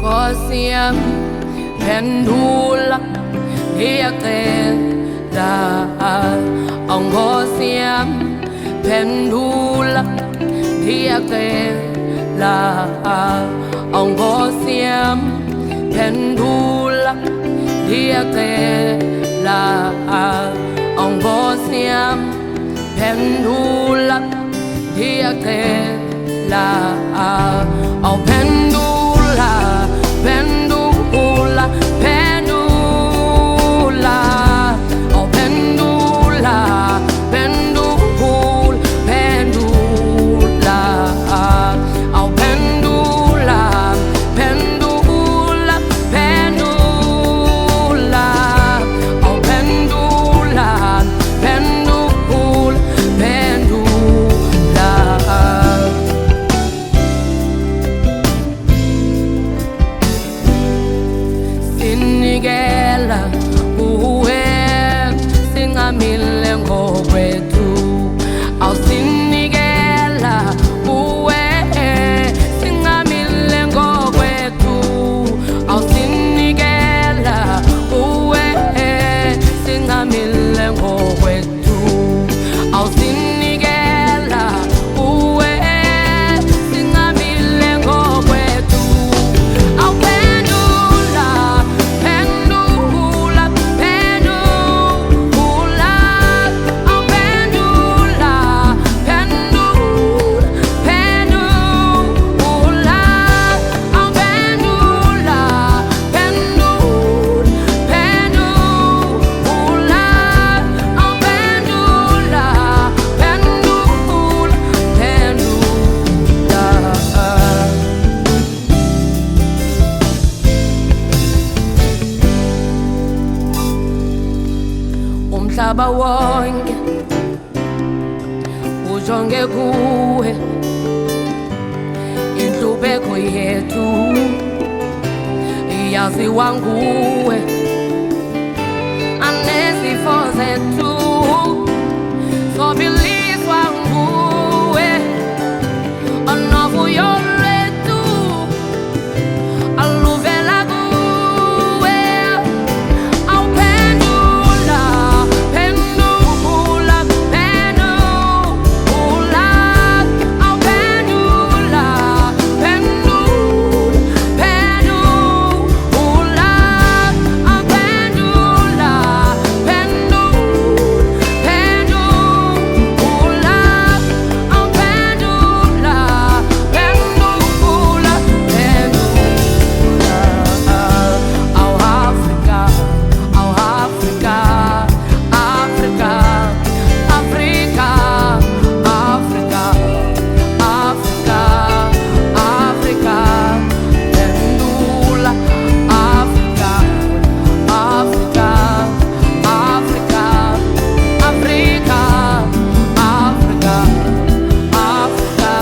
Kosiam pendula diakela Kosiam pendula diakela Kosiam pendula diakela Kosiam pendula diakela pendula pendula pendula pendula pendula pendula pendula pendula pendula pendula pendula Sinigela uwe singamile ngokwetu awusinigela uwe singamile ngokwetu awusinigela uwe singamile ngokwetu awusinigela uwe singamile ngokwetu awuphendula pendula pendula awuphendula pendula pendula awuphendula pendula pendula awuphendula umhlaba wonke ujonge kuwe inhlupeko yethu yaziwa nguwe anezifo zethu sobiliswa nguwe onovuyo lwethu aluvela kuwe awuphendula pendula pendula awuphendula pendula pendula awuphendula pendula pendula awuphendula pendula Our Africa, our Africa, Africa, Africa, Africa, Africa, Africa, pendula, Africa, Africa, Africa, Africa, Africa, Africa,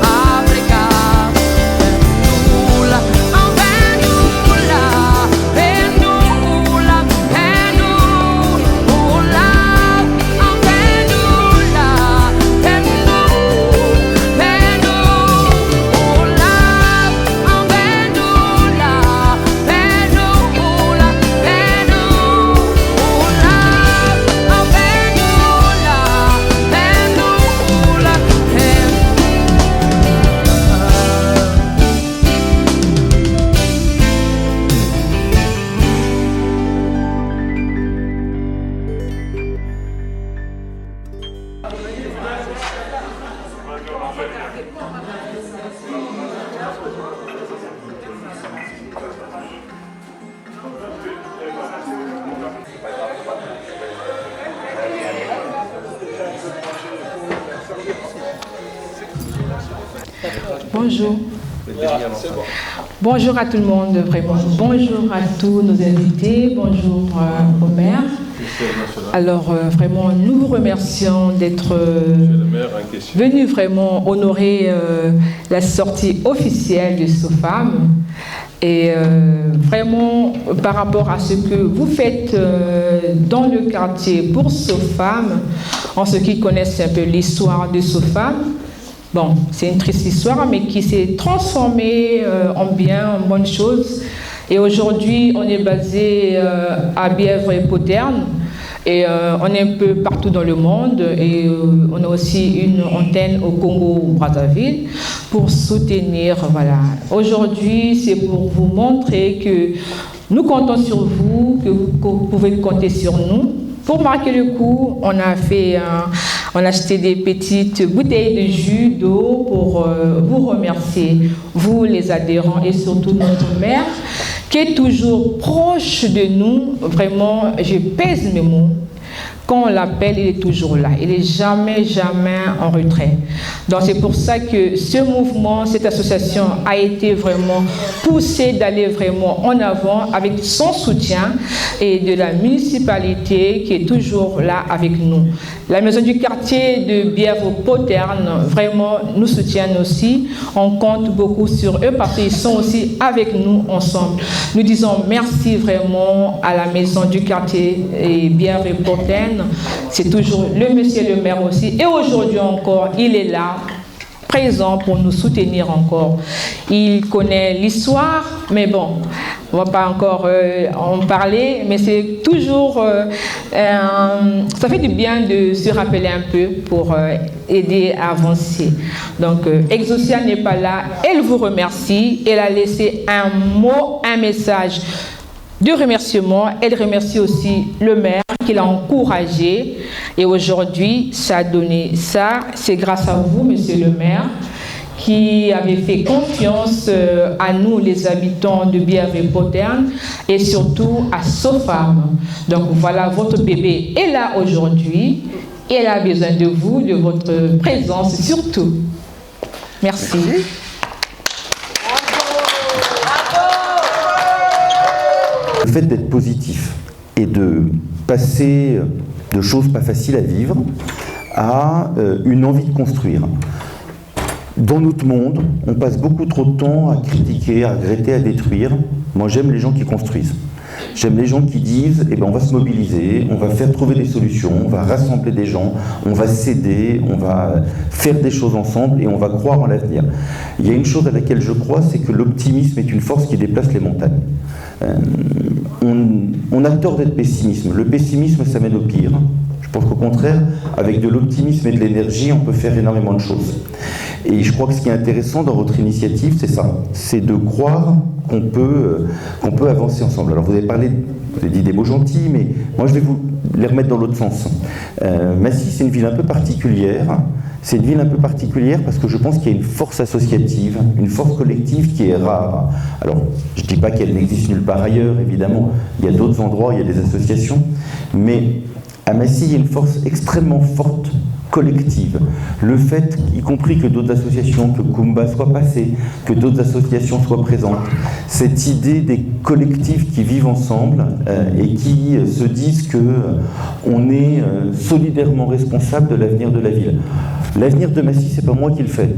Africa, pendula, pendula, pendula, pendula, Bonjour. Bonjour à tout le monde, vraiment. Bonjour à tous nos invités. Bonjour au maire. Alors, vraiment, nous vous remercions d'être venus vraiment honorer la sortie officielle de SOFAM. Et vraiment, par rapport à ce que vous faites dans le quartier pour SOFAM, en ce qui connaissent un peu l'histoire de SOFAM, Bon, c'est une triste histoire, mais qui s'est transformée en bien, en bonne chose. Et aujourd'hui, on est basé à Bièvre et Poterne. Et on est un peu partout dans le monde. Et on a aussi une antenne au Congo-Brazzaville pour soutenir. Voilà. Aujourd'hui, c'est pour vous montrer que nous comptons sur vous, que vous pouvez compter sur nous. Pour marquer le coup, on a acheté des petites bouteilles de jus d'eau pour vous remercier, vous les adhérents et surtout notre maire qui est toujours proche de nous. Vraiment, je pèse mes mots. Quand on l'appelle, il est toujours là. Il n'est jamais, jamais en retrait. Donc c'est pour ça que ce mouvement, cette association a été vraiment poussée d'aller vraiment en avant avec son soutien et de la municipalité qui est toujours là avec nous. La maison du quartier de Bièvre-Poterne vraiment nous soutiennent aussi. On compte beaucoup sur eux parce qu'ils sont aussi avec nous ensemble. Nous disons merci vraiment à la maison du quartier et Bièvre-Poterne. C'est toujours le monsieur le maire aussi. Et aujourd'hui encore, il est là, présent pour nous soutenir encore. Il connaît l'histoire, mais bon, on ne va pas encore en parler, mais c'est toujours... ça fait du bien de se rappeler un peu pour aider à avancer. Donc, Exocia n'est pas là. Elle vous remercie. Elle a laissé un mot, un message de remerciement. Elle remercie aussi le maire qui l'a encouragé. Et aujourd'hui, ça a donné ça. C'est grâce à vous, monsieur le maire, qui avez fait confiance à nous, les habitants de Bièvre et Poterne, et surtout à Sofam. Donc voilà, votre bébé est là aujourd'hui. Et elle a besoin de vous, de votre présence surtout. Merci. Le fait d'être positif et de passer de choses pas faciles à vivre à une envie de construire. Dans notre monde, on passe beaucoup trop de temps à critiquer, à regretter, à détruire. Moi, j'aime les gens qui construisent. J'aime les gens qui disent, eh ben, on va se mobiliser, on va faire trouver des solutions, on va rassembler des gens, on va s'aider, on va faire des choses ensemble et on va croire en l'avenir. Il y a une chose à laquelle je crois, c'est que l'optimisme est une force qui déplace les montagnes. On a tort d'être pessimiste. Le pessimisme, ça mène au pire. Je pense qu'au contraire, avec de l'optimisme et de l'énergie, on peut faire énormément de choses. Et je crois que ce qui est intéressant dans votre initiative, c'est ça. C'est de croire qu'on peut avancer ensemble. Alors vous avez dit des mots gentils, mais moi je vais vous les remettre dans l'autre sens. Massy, c'est une ville un peu particulière. C'est une ville un peu particulière parce que je pense qu'il y a une force associative, une force collective qui est rare. Alors, je ne dis pas qu'elle n'existe nulle part ailleurs, évidemment. Il y a d'autres endroits, il y a des associations. Mais à Massy, il y a une force extrêmement forte, collective. Le fait, y compris que d'autres associations, que Kumba soit passé, que d'autres associations soient présentes, cette idée des collectifs qui vivent ensemble et qui se disent qu'on est solidairement responsable de l'avenir de la ville. L'avenir de Massy, c'est pas moi qui le fais.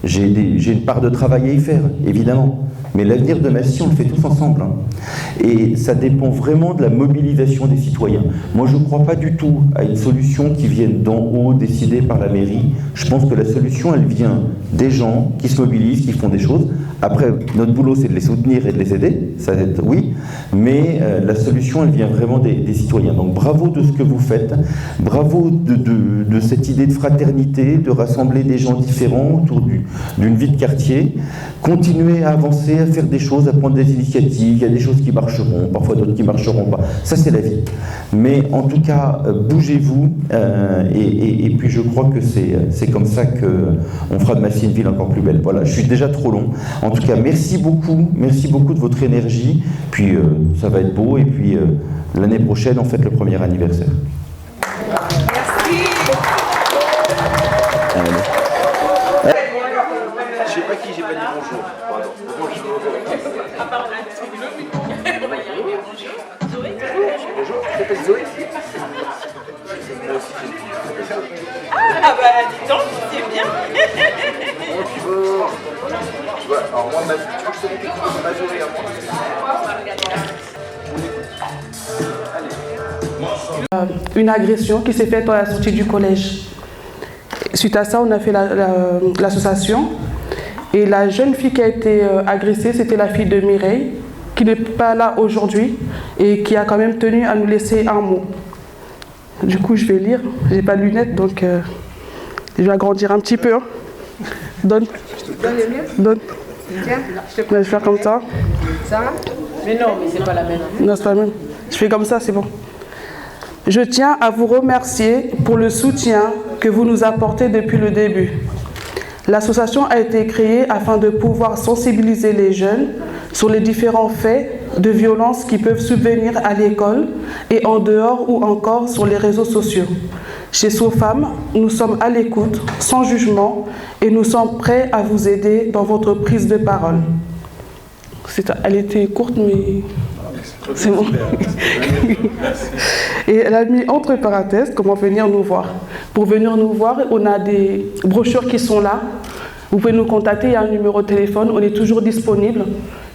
J'ai une part de travail à y faire, évidemment. Mais l'avenir de Massy, on le fait tous ensemble. Et ça dépend vraiment de la mobilisation des citoyens. Moi, je ne crois pas du tout à une solution qui vienne d'en haut, décidée par la mairie. Je pense que la solution, elle vient des gens qui se mobilisent, qui font des choses. Après, notre boulot, c'est de les soutenir et de les aider, ça aide, oui. Mais la solution, elle vient vraiment des citoyens. Donc bravo de ce que vous faites. Bravo de cette idée de fraternité, de rassembler des gens différents autour d'une vie de quartier. Continuez à avancer, à faire des choses, à prendre des initiatives. Il y a des choses qui marcheront, parfois d'autres qui ne marcheront pas. Ça, c'est la vie. Mais en tout cas, bougez-vous. Et puis, je crois que c'est comme ça qu'on fera de Massy une ville encore plus belle. Voilà, je suis déjà trop long. En tout cas, merci beaucoup de votre énergie. Puis, ça va être beau. Et puis, l'année prochaine, on fête le 1er anniversaire. Merci. Je sais pas qui, j'ai pas dit bonjour. Pardon. Bonjour. Bonjour, tu t'appelles Zoé? Moi aussi, Ah bah dis donc, c'est bien. bon, tu vois, alors moi, tu veux que je te montre ma Zoé à moi? Une agression qui s'est faite à la sortie du collège. suite à ça, on a fait l'association. Et la jeune fille qui a été agressée, c'était la fille de Mireille, qui n'est pas là aujourd'hui et qui a quand même tenu à nous laisser un mot. Du coup, je vais lire. J'ai pas de lunettes, donc je vais agrandir un petit peu. Hein. Donne. Donne. Je vais faire comme ça. Ça? Mais non, mais c'est pas la même. Non, c'est pas la même. Je fais comme ça, c'est bon. Je tiens à vous remercier pour le soutien que vous nous apportez depuis le début. L'association a été créée afin de pouvoir sensibiliser les jeunes sur les différents faits de violence qui peuvent subvenir à l'école et en dehors ou encore sur les réseaux sociaux. Chez SOFAM, nous sommes à l'écoute, sans jugement, et nous sommes prêts à vous aider dans votre prise de parole. Elle était courte, mais c'est bon. Et elle a mis entre parenthèses comment venir nous voir. Pour venir nous voir, on a des brochures qui sont là. Vous pouvez nous contacter, il y a un numéro de téléphone, on est toujours disponible.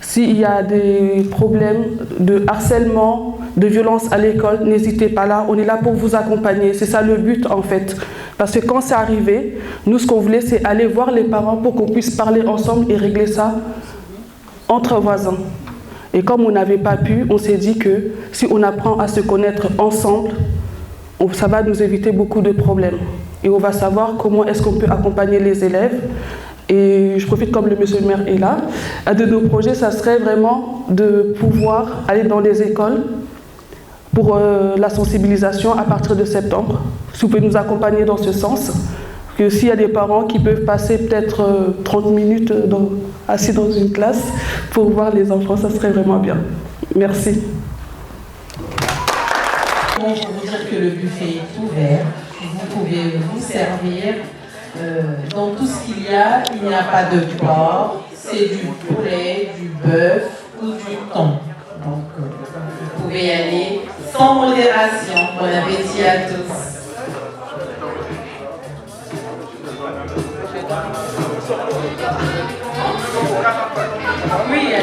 S'il y a des problèmes de harcèlement, de violence à l'école, n'hésitez pas là, on est là pour vous accompagner. C'est ça le but en fait. Parce que quand c'est arrivé, nous ce qu'on voulait c'est aller voir les parents pour qu'on puisse parler ensemble et régler ça entre voisins. Et comme on n'avait pas pu, on s'est dit que si on apprend à se connaître ensemble, ça va nous éviter beaucoup de problèmes. Et on va savoir comment est-ce qu'on peut accompagner les élèves. Et je profite comme le monsieur le maire est là. Un de nos projets, ça serait vraiment de pouvoir aller dans les écoles pour la sensibilisation à partir de septembre. Si vous pouvez nous accompagner dans ce sens. Que s'il y a des parents qui peuvent passer peut-être 30 minutes assis dans une classe pour voir les enfants, ça serait vraiment bien. Merci. Pour vous dire que le buffet est ouvert, vous pouvez vous servir. Dans tout ce qu'il y a, il n'y a pas de porc, c'est du poulet, du bœuf ou du thon. Donc vous pouvez y aller sans modération. Bon appétit à tous. Oui,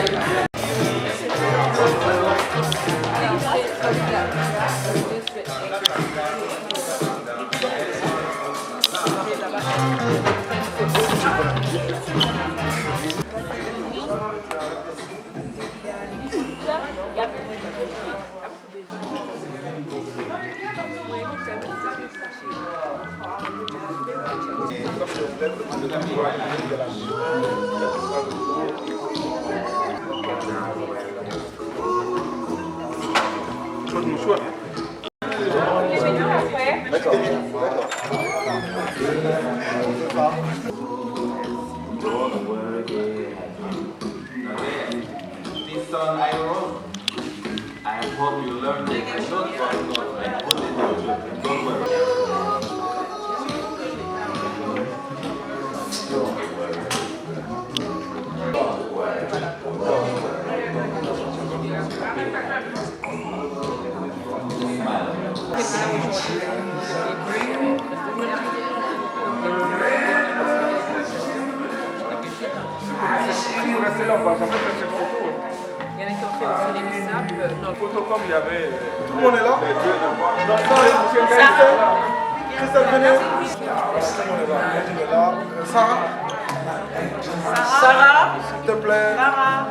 Sarah, s'il te plaît. Sarah.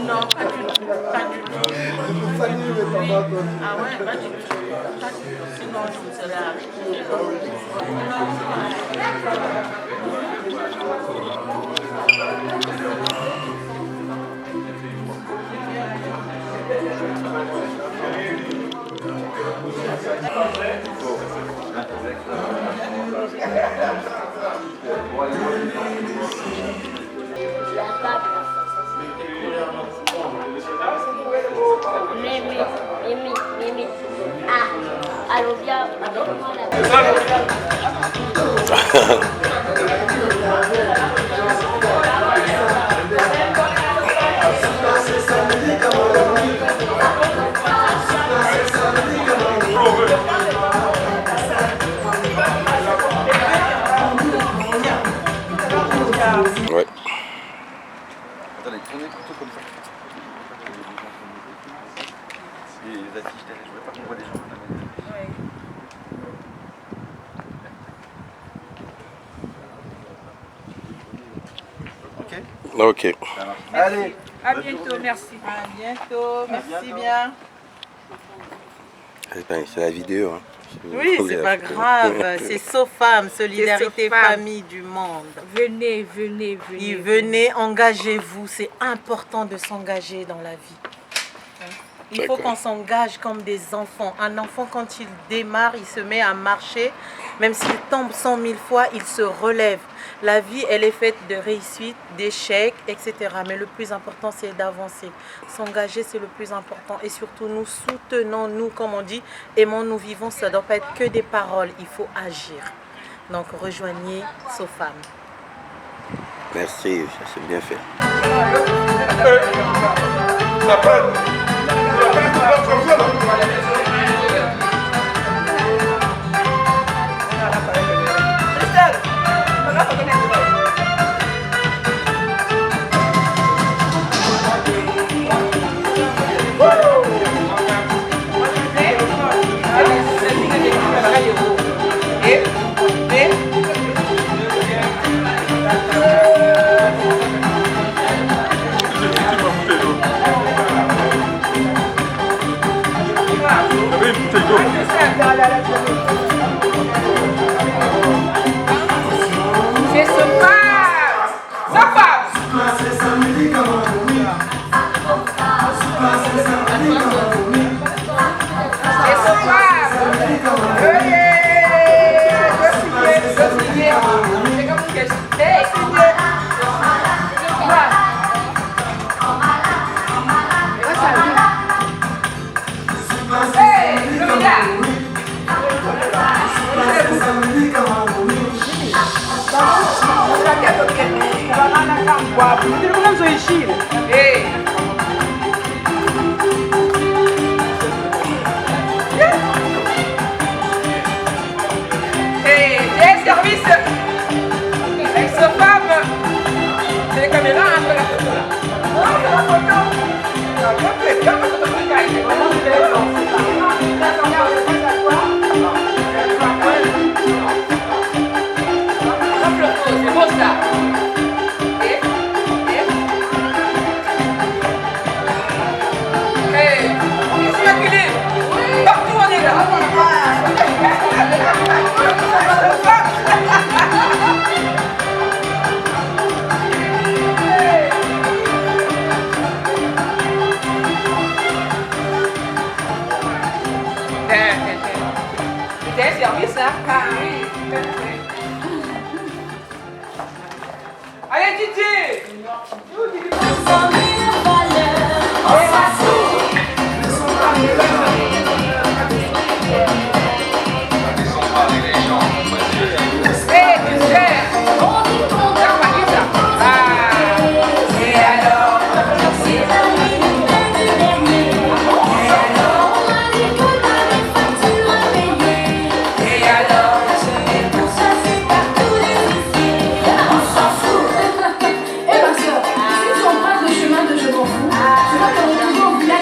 Non, pas du tout. Ah ouais, pas du tout. Sinon, je me serais arrêtée. Mimi. Ah, allô, bien. Ouais. Attendez, tournez plutôt comme ça. Les affiches derrière, je voudrais pas qu'on voit les gens. Ok. Allez. À bientôt, merci. À bientôt, merci bien. C'est la vidéo. Hein. Oui, c'est pas grave. C'est SOFAM, Solidarité Famille du Monde. Venez, venez, venez. Et venez, engagez-vous. C'est important de s'engager dans la vie. Il faut qu'on s'engage comme des enfants. Un enfant, quand il démarre, il se met à marcher. Même s'il tombe 100 000 fois, il se relève. La vie, elle est faite de réussites, d'échecs, etc. Mais le plus important, c'est d'avancer. S'engager, c'est le plus important. Et surtout, nous soutenons, nous, comme on dit, aimons, nous vivons. Ça ne doit pas être que des paroles. Il faut agir. Donc, rejoignez SOFAM. Merci, ça c'est bien fait. C'est service avec SOFAM. C'est les caméras, un peu la photo là. Non, c'est la photo. Bien fait, c'est beau ça. Partout on est là. C'est un service là. Ah oui. Allez Titi. Eh ma soeur, si tu empruntes le chemin de Je m'en fous, tu vas te retrouver au village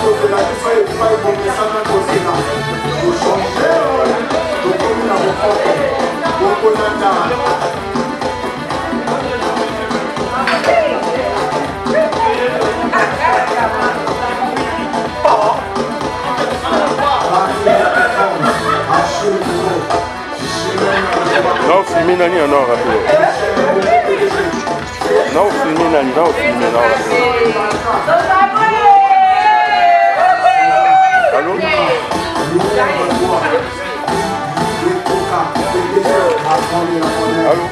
Non, filmez Nani, non, rappelez. Non, filmez Nani, non, filmez, non, rappelez. Allô? Allô?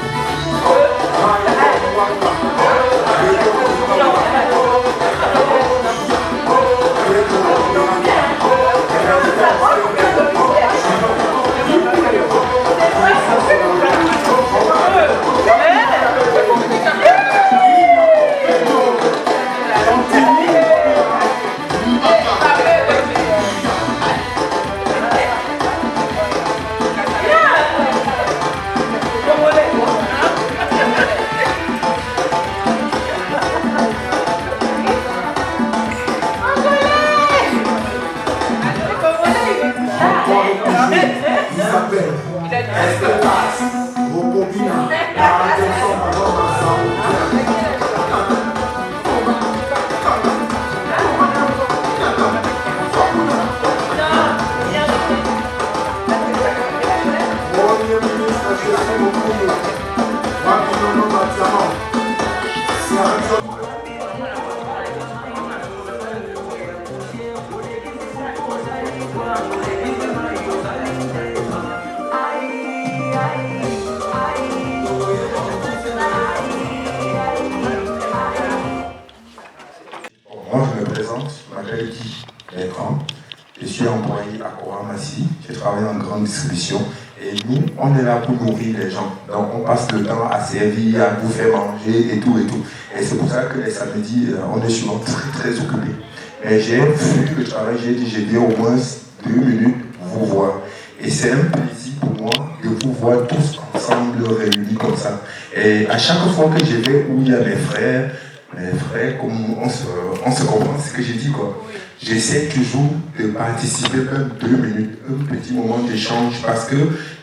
Moi, je me présente, je m'appelle Guy Bertrand. Je suis employé à Coramassi. Je travaille en grande distribution. Et nous, on est là pour nourrir les gens. Donc, on passe le temps à servir, à vous faire manger et tout et tout. Et c'est pour ça que les samedis, on est souvent très, très occupés. Mais j'ai vu le travail, j'ai dit, j'ai bien au moins 2 minutes vous voir. Et c'est un plaisir pour moi de vous voir tous ensemble réunis comme ça. Et à chaque fois que je vais où il y a mes frères, comme on se comprend ce que j'ai dit, quoi. J'essaie toujours de participer même 2 minutes, un petit moment d'échange, parce que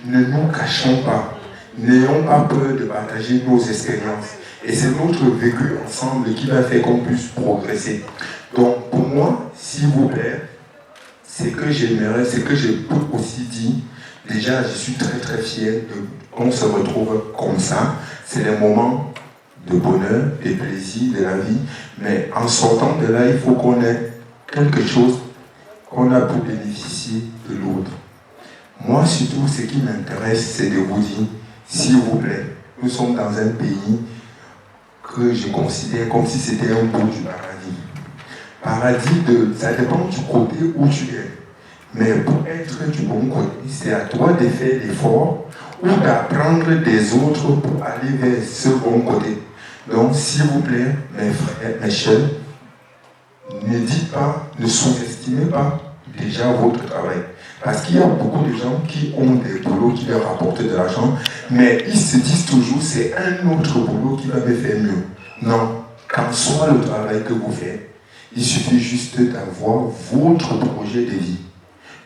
ne nous cachons pas, n'ayons pas peur de partager nos expériences. Et c'est notre vécu ensemble qui va faire qu'on puisse progresser. Donc pour moi, s'il vous plaît, c'est que j'aimerais, c'est que je peux aussi dire, déjà je suis très très fier qu'on se retrouve comme ça. C'est les moments de bonheur, de plaisir de la vie, mais en sortant de là, il faut qu'on ait quelque chose qu'on a pour bénéficier de l'autre. Moi, surtout, ce qui m'intéresse, c'est de vous dire, s'il vous plaît, nous sommes dans un pays que je considère comme si c'était un bout du paradis. Paradis, ça dépend du côté où tu es. Mais pour être du bon côté, c'est à toi de faire l'effort ou d'apprendre des autres pour aller vers ce bon côté. Donc, s'il vous plaît, mes frères, mes chers, ne dites pas, ne sous-estimez pas déjà votre travail. Parce qu'il y a beaucoup de gens qui ont des boulots qui leur rapportent de l'argent, mais ils se disent toujours, c'est un autre boulot qui va me faire mieux. Non, qu'en soit le travail que vous faites, il suffit juste d'avoir votre projet de vie.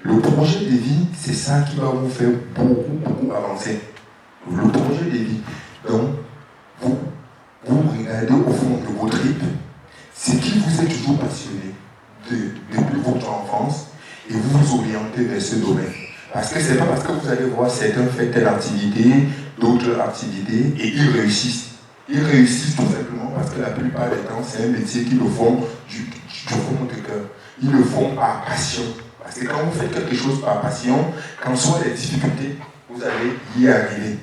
Le projet de vie, c'est ça qui va vous faire beaucoup avancer. Le projet de vie. Donc, vous regardez au fond de vos tripes, ce qui vous est toujours passionné depuis votre enfance, et vous vous orientez vers ce domaine. Parce que ce n'est pas parce que vous allez voir certains faire telle activité, d'autres activités, et ils réussissent. Ils réussissent tout simplement parce que la plupart des temps, c'est un métier qu'ils le font du fond de cœur. Ils le font par passion. Parce que quand vous faites quelque chose par passion, qu'en soient les difficultés, vous allez y arriver.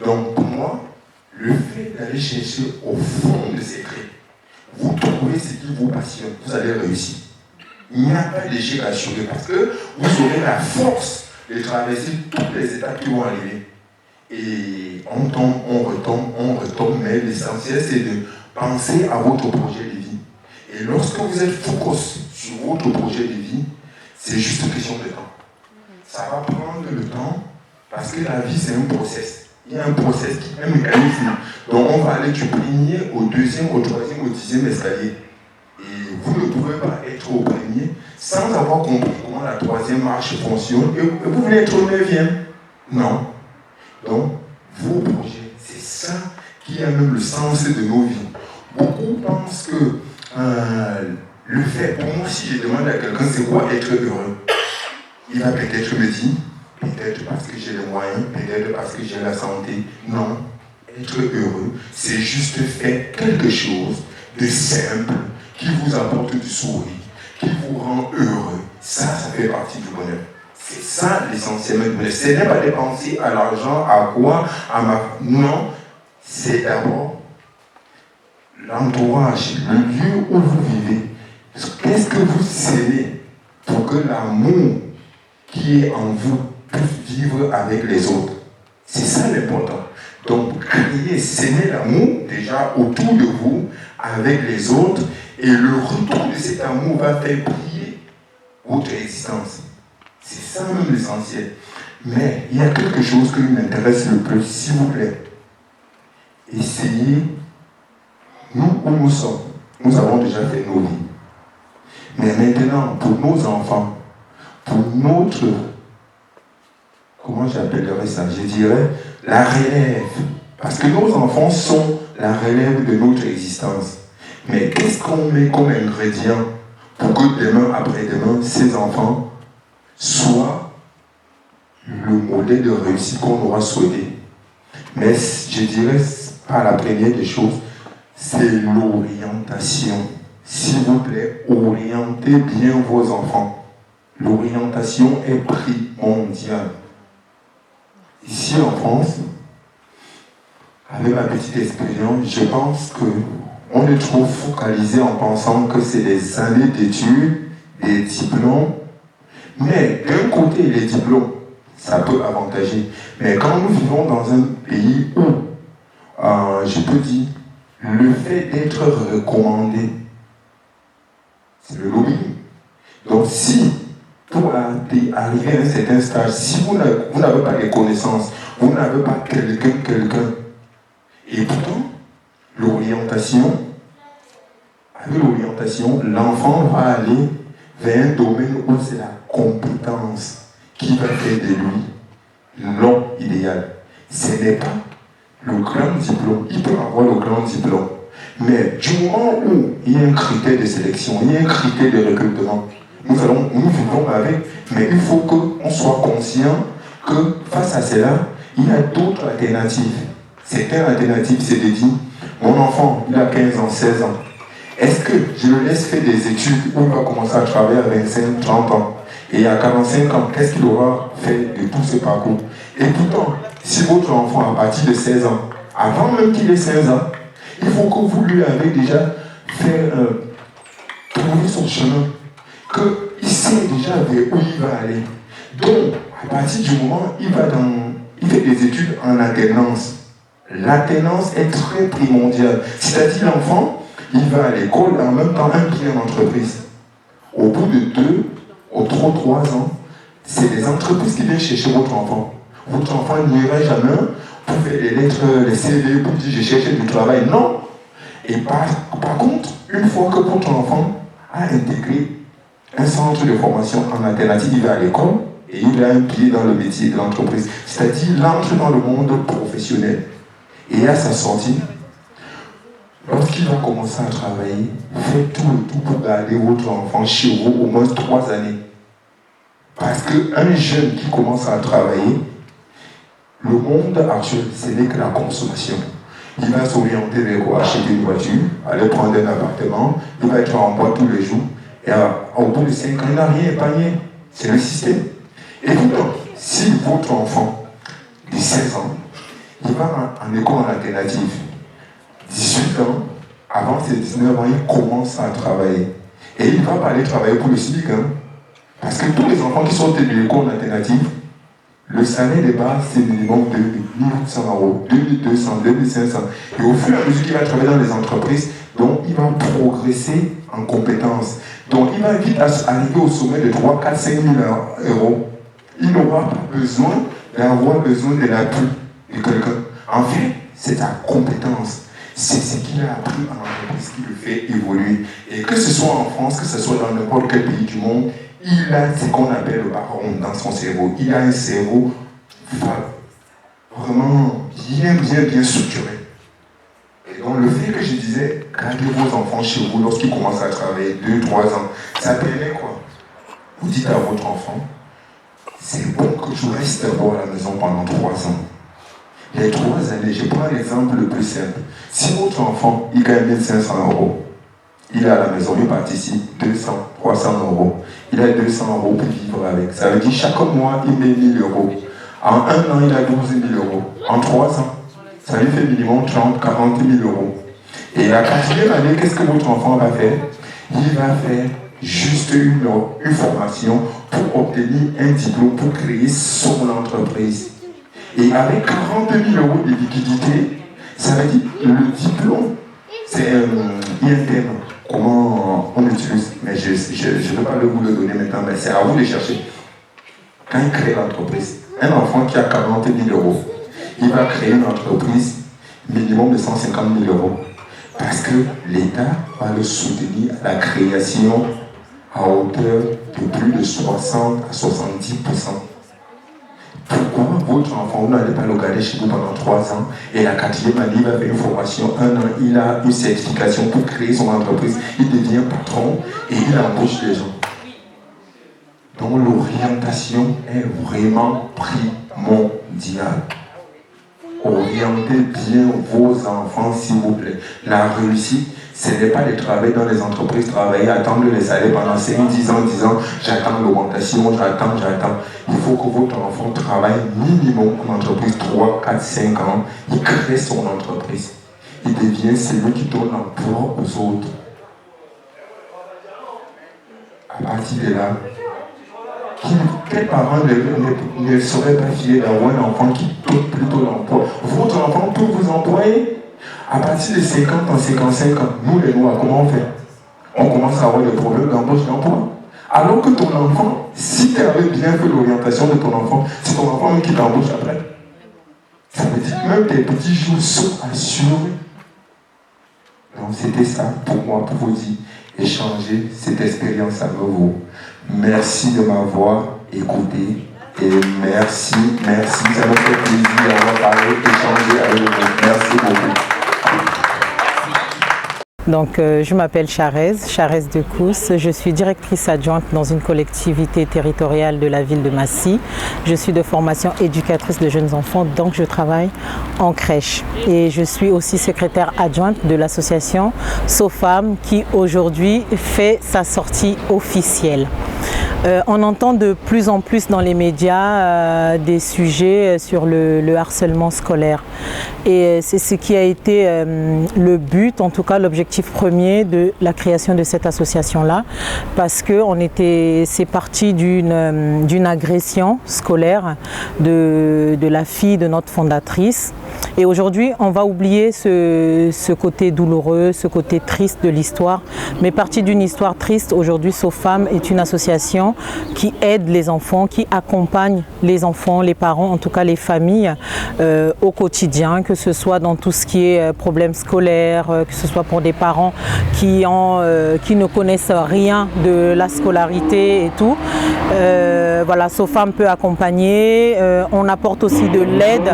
Donc pour moi, le fait d'aller chercher au fond de ces traits, vous trouvez ce qui vous passionne, vous allez réussir. Il n'y a pas d'échec assuré parce que vous aurez la force de traverser toutes les étapes qui vont arriver. Et on tombe, on retombe, mais l'essentiel c'est de penser à votre projet de vie. Et lorsque vous êtes focus sur votre projet de vie, c'est juste une question de temps. Ça va prendre le temps parce que la vie c'est un process. Il y a un process, un mécanisme. Donc on va aller du premier au deuxième, au troisième, au 10e escalier. Et vous ne pouvez pas être au premier premier, sans avoir compris comment la troisième marche fonctionne, et vous voulez être au 9e. Non. Donc, vos projets, c'est ça qui a même le sens de nos vies. Beaucoup pensent que le fait, pour moi, si je demande à quelqu'un c'est quoi être heureux, il va peut-être me dire, peut-être parce que j'ai les moyens, peut-être parce que j'ai la santé. Non, être heureux, c'est juste faire quelque chose de simple qui vous apporte du sourire, qui vous rend heureux. Ça fait partie du bonheur. C'est ça l'essentiel du bonheur. Ce n'est pas dépenser à l'argent, à quoi, Non, c'est d'abord l'entourage, le lieu où vous vivez. Qu'est-ce que vous aimez pour que l'amour qui est en vous puisse vivre avec les autres? C'est ça l'important. Donc, créer, s'aimer l'amour déjà autour de vous, avec les autres, et le retour de cet amour va faire briller votre existence. C'est ça même l'essentiel. Mais il y a quelque chose qui m'intéresse le plus, s'il vous plaît. Essayez, nous où nous sommes, nous avons déjà fait nos vies. Mais maintenant, pour nos enfants, pour notre, comment j'appellerais ça? Je dirais la relève. Parce que nos enfants sont la relève de notre existence. Mais qu'est-ce qu'on met comme ingrédient pour que demain, après-demain, ces enfants soient le modèle de réussite qu'on aura souhaité? Mais je dirais, pas la première des choses, c'est l'orientation. S'il vous plaît, orientez bien vos enfants. L'orientation est primordiale. Ici en France, avec ma petite expérience, je pense qu'on est trop focalisé en pensant que c'est des années d'études, des diplômes. Mais d'un côté, les diplômes, ça peut avantager. Mais quand nous vivons dans un pays où, je peux dire, le fait d'être recommandé, c'est le lobbying. Donc si, pour arriver à un certain stage, si vous n'avez pas les connaissances, vous n'avez pas quelqu'un, et pourtant, avec l'orientation, l'enfant va aller vers un domaine où c'est la compétence qui va faire de lui l'homme idéal. Ce n'est pas le grand diplôme. Il peut avoir le grand diplôme. Mais du moment où il y a un critère de sélection, il y a un critère de recrutement, nous vivons avec, mais il faut qu'on soit conscient que face à cela, il y a d'autres alternatives. Certaines alternatives, c'est de dire, mon enfant, il a 15 ans, 16 ans. Est-ce que je le laisse faire des études où il va commencer à travailler à 25, 30 ans? Et à 45 ans, qu'est-ce qu'il aura fait de tout ce parcours? Et pourtant, si votre enfant, à partir de 16 ans, avant même qu'il ait 16 ans, il faut que vous lui avez déjà fait trouver son chemin, qu'il sait déjà vers où il va aller. Donc, à partir du moment où il fait des études en alternance, l'alternance est très primordiale. C'est-à-dire l'enfant, il va à l'école et en même temps un pied en entreprise. Au bout de 2 ou 3 ans, c'est les entreprises qui viennent chercher votre enfant. Votre enfant n'ira jamais pour faire les lettres, les CV, pour dire je cherche du travail. Non. Et par contre, une fois que votre enfant a intégré un centre de formation en alternative, il va à l'école et il a un pied dans le métier de l'entreprise. C'est-à-dire, il entre dans le monde professionnel. Et à sa sortie, lorsqu'il va commencer à travailler, faites tout et tout pour garder votre enfant chez vous au moins 3 années. Parce qu'un jeune qui commence à travailler, le monde actuel, ce n'est que la consommation. Il va s'orienter vers quoi? Acheter une voiture, aller prendre un appartement, il va être en bois tous les jours. Et au bout de 5 ans, il n'a rien épargné. C'est le système. Et pourtant, si votre enfant de 16 ans, il va en école en alternative, 18 ans, avant ses 19 ans, il commence à travailler. Et il ne va pas aller travailler pour le SMIC. Parce que tous les enfants qui sortent de l'école en alternative, le salaire de base, c'est minimum de 1 800 €, 2200, 2500. Et au fur et à mesure qu'il va travailler dans les entreprises, donc il va progresser en compétences. Donc il va vite arriver au sommet de 3, 4, 5 000 €. Il n'aura pas besoin d'avoir besoin de l'appui de quelqu'un. En fait, c'est ta compétence. C'est ce qu'il a appris en entreprise qui le fait évoluer. Et que ce soit en France, que ce soit dans n'importe quel pays du monde, il a ce qu'on appelle le background dans son cerveau. Il a un cerveau vraiment bien structuré. Et donc le fait que je disais, gardez vos enfants chez vous lorsqu'ils commencent à travailler 2-3 ans, ça permet quoi? Vous dites à votre enfant, c'est bon que tu restes d'abord à la maison pendant 3 ans. Les 3 années, je prends l'exemple le plus simple. Si votre enfant, il gagne 1500 €, il est à la maison, il participe 200, 300 €. Il a 200 € pour vivre avec. Ça veut dire chaque mois, il met 1000 €. En 1 an, il a 12 000 €. En 3 ans, ça lui fait minimum 30, 40 000 €. Et la 4e année, qu'est-ce que votre enfant va faire? Il va faire juste une formation pour obtenir un diplôme, pour créer son entreprise. Et avec 40 000 € de liquidité, ça veut dire le diplôme, c'est il y a un terme, comment on utilise, mais je ne peux pas vous le donner maintenant, mais c'est à vous de chercher. Quand il crée l'entreprise, un enfant qui a 40 000 €, il va créer une entreprise minimum de 150 000 €. Parce que l'État va le soutenir à la création à hauteur de plus de 60 à 70%. Pourquoi votre enfant, vous n'allez pas le garder chez vous pendant 3 ans et la 4e année, il va faire une formation, 1 an, il a une certification pour créer son entreprise, il devient patron et il embauche des gens. Donc l'orientation est vraiment primordiale. Orientez bien vos enfants, s'il vous plaît. La réussite, ce n'est pas de travailler dans les entreprises, travailler, attendre les salaires pendant 5, 10 ans, disant j'attends l'augmentation, j'attends. Il faut que votre enfant travaille minimum en entreprise 3, 4, 5 ans. Il crée son entreprise. Il devient celui qui donne l'emploi aux autres. À partir de là, quel parent ne serait pas fier d'avoir un enfant qui donne plutôt l'emploi? Votre enfant peut vous employer. À partir de 50 ans, 55 ans, nous les Noirs, comment on fait? On commence à avoir des problèmes d'embauche d'emploi. Alors que ton enfant, si tu avais bien fait l'orientation de ton enfant, c'est ton enfant qui t'embauche après. Ça veut dire que même tes petits jours sont assurés. Donc c'était ça pour moi, pour vous dire, échanger cette expérience avec vous. Merci de m'avoir écouté et merci, ça me fait plaisir d'avoir parlé, échangé avec vous. Merci beaucoup. Donc, je m'appelle Charez de Cousse. Je suis directrice adjointe dans une collectivité territoriale de la ville de Massy. Je suis de formation éducatrice de jeunes enfants, donc je travaille en crèche. Et je suis aussi secrétaire adjointe de l'association SOFAM qui aujourd'hui fait sa sortie officielle. On entend de plus en plus dans les médias des sujets sur le harcèlement scolaire. Et c'est ce qui a été le but, en tout cas l'objectif premier de la création de cette association-là, parce que c'est parti d'une agression scolaire de la fille de notre fondatrice. Et aujourd'hui, on va oublier ce côté douloureux, ce côté triste de l'histoire. Mais parti d'une histoire triste, aujourd'hui, SOFAM est une association qui aide les enfants, qui accompagne les enfants, les parents, en tout cas les familles, au quotidien, que ce soit dans tout ce qui est problèmes scolaires, que ce soit pour des parents qui ne connaissent rien de la scolarité et tout. Voilà, SOFAM peut accompagner. On apporte aussi de l'aide,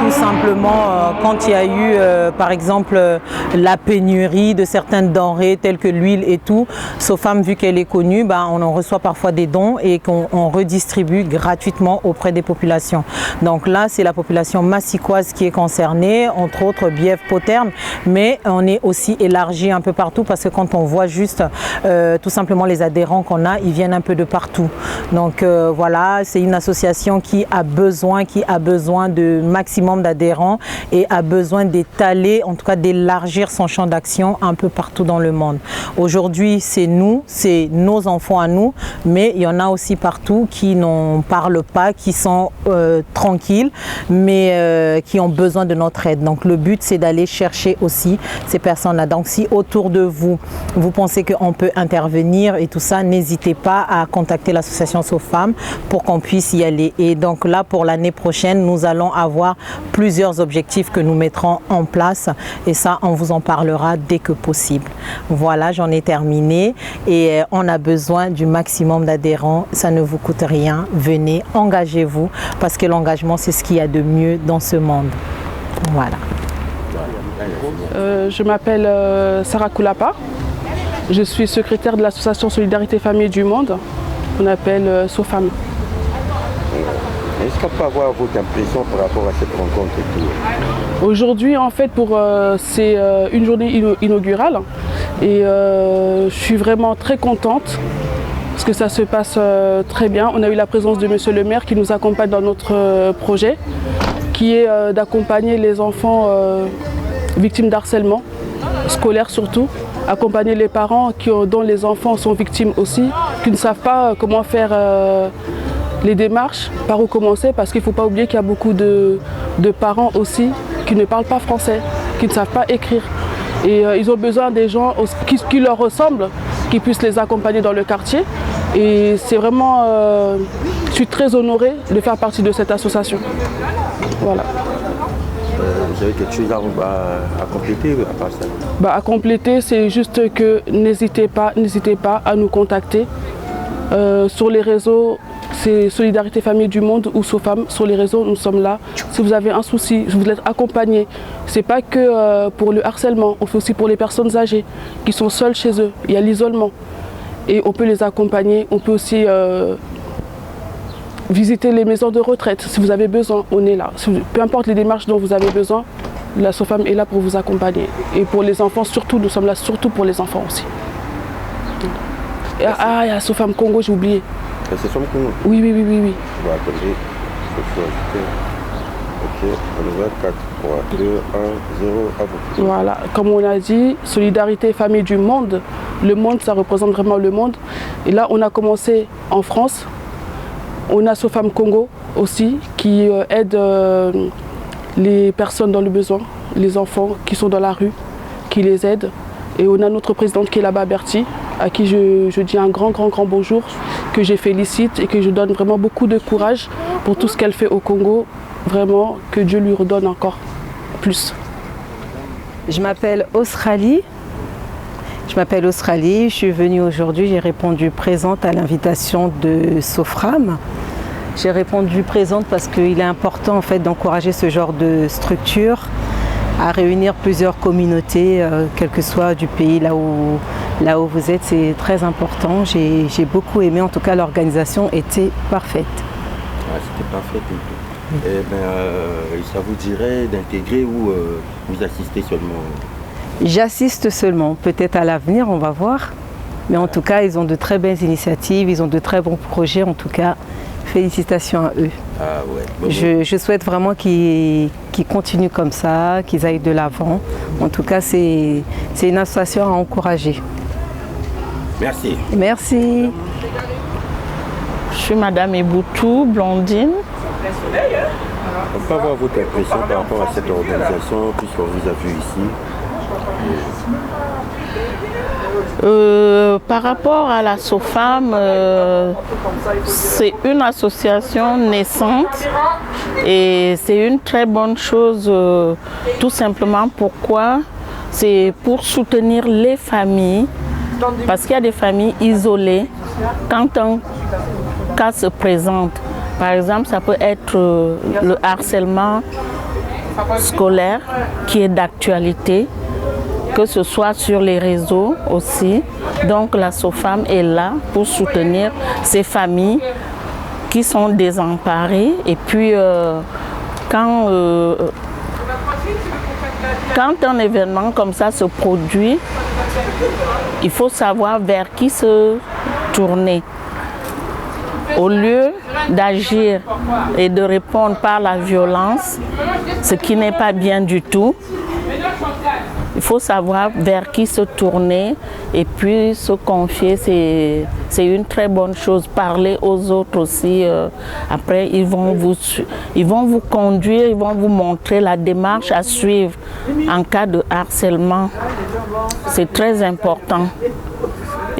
tout simplement, quand il y a eu, par exemple, la pénurie de certaines denrées telles que l'huile et tout. SOFAM, vu qu'elle est connue, on en reçoit parfois des dons et qu'on redistribue gratuitement auprès des populations. Donc là, c'est la population massicoise qui est concernée, entre autres Bièvre-Poterne, mais on est aussi élargi un peu partout parce que quand on voit juste tout simplement les adhérents qu'on a, ils viennent un peu de partout. Donc voilà, c'est une association qui a besoin de maximum d'adhérents et a besoin d'étaler, en tout cas d'élargir son champ d'action un peu partout dans le monde. Aujourd'hui, c'est nous, c'est nos enfants à nous, mais il y en a aussi partout qui n'en parlent pas, qui sont tranquilles, mais qui ont besoin de notre aide. Donc le but, c'est d'aller chercher aussi ces personnes-là. Donc si autour de vous, vous pensez qu'on peut intervenir et tout ça, n'hésitez pas à contacter l'association SOFAM pour qu'on puisse y aller. Et donc là, pour l'année prochaine, nous allons avoir plusieurs plusieurs objectifs que nous mettrons en place et ça, on vous en parlera dès que possible. Voilà, j'en ai terminé et on a besoin du maximum d'adhérents. Ça ne vous coûte rien. Venez, engagez-vous parce que l'engagement, c'est ce qu'il y a de mieux dans ce monde. Voilà. Je m'appelle Sarah Koulapa. Je suis secrétaire de l'association Solidarité Famille du Monde, qu'on appelle SOFAM. Est-ce qu'on peut avoir votre impression par rapport à cette rencontre et tout? Aujourd'hui, en fait, c'est une journée inaugurale et je suis vraiment très contente parce que ça se passe très bien. On a eu la présence de Monsieur le maire qui nous accompagne dans notre projet, qui est d'accompagner les enfants victimes d'harcèlement, scolaire surtout, accompagner les parents dont les enfants sont victimes aussi, qui ne savent pas comment faire les démarches, par où commencer, parce qu'il ne faut pas oublier qu'il y a beaucoup de parents aussi qui ne parlent pas français, qui ne savent pas écrire. Et ils ont besoin des gens qui leur ressemblent, qui puissent les accompagner dans le quartier. Et c'est vraiment, je suis très honorée de faire partie de cette association. Voilà. Vous avez quelque chose à compléter à part ça? À compléter, c'est juste que n'hésitez pas à nous contacter. Sur les réseaux, c'est Solidarité Famille du Monde ou SOFAM. Sur les réseaux, nous sommes là. Si vous avez un souci, je vous êtes accompagné. Ce n'est pas que pour le harcèlement, on fait aussi pour les personnes âgées qui sont seules chez eux. Il y a l'isolement. Et on peut les accompagner. On peut aussi visiter les maisons de retraite. Si vous avez besoin, on est là. Peu importe les démarches dont vous avez besoin, la SOFAM est là pour vous accompagner. Et pour les enfants, surtout, nous sommes là surtout pour les enfants aussi. Il y a SOFAM Congo, j'ai oublié. C'est SOFAM Congo? Oui. Bon, attendez, ok, on va 4, 3, 2, 1, 0, à vous. Voilà, comme on a dit, Solidarité Famille du Monde. Le monde, ça représente vraiment le monde. Et là, on a commencé en France. On a SOFAM Congo aussi, qui aide les personnes dans le besoin, les enfants qui sont dans la rue, qui les aide. Et on a notre présidente qui est là-bas, Bertie, à qui je dis un grand bonjour, que je félicite et que je donne vraiment beaucoup de courage pour tout ce qu'elle fait au Congo. Vraiment, que Dieu lui redonne encore plus. Je m'appelle Australie. Je suis venue aujourd'hui, j'ai répondu présente à l'invitation de SOFRAM. J'ai répondu présente parce qu'il est important en fait d'encourager ce genre de structure à réunir plusieurs communautés, quel que soit du pays là où vous êtes, c'est très important. J'ai beaucoup aimé, en tout cas l'organisation était parfaite. Ouais, c'était parfait. Ça vous dirait d'intégrer ou vous assistez seulement? J'assiste seulement, peut-être à l'avenir, on va voir. Mais en tout cas, ils ont de très belles initiatives, ils ont de très bons projets. En tout cas, félicitations à eux. Ah ouais. Je souhaite vraiment qu'ils continuent comme ça, qu'ils aillent de l'avant. En tout cas, c'est une association à encourager. Merci. Merci. Je suis Madame Eboutou, blondine. On peut avoir votre impression par rapport à cette organisation, puisqu'on vous a vu ici? Par rapport à la SOFAM, c'est une association naissante et c'est une très bonne chose, tout simplement. Pourquoi? C'est pour soutenir les familles, parce qu'il y a des familles isolées. Quand un cas se présente, par exemple, ça peut être le harcèlement scolaire qui est d'actualité, que ce soit sur les réseaux aussi. Donc la SOFAM est là pour soutenir ces familles qui sont désemparées. Et puis quand un événement comme ça se produit, il faut savoir vers qui se tourner. Au lieu d'agir et de répondre par la violence, ce qui n'est pas bien du tout, il faut savoir vers qui se tourner et puis se confier, c'est une très bonne chose. Parler aux autres aussi. Après, ils vont vous conduire, ils vont vous montrer la démarche à suivre en cas de harcèlement. C'est très important.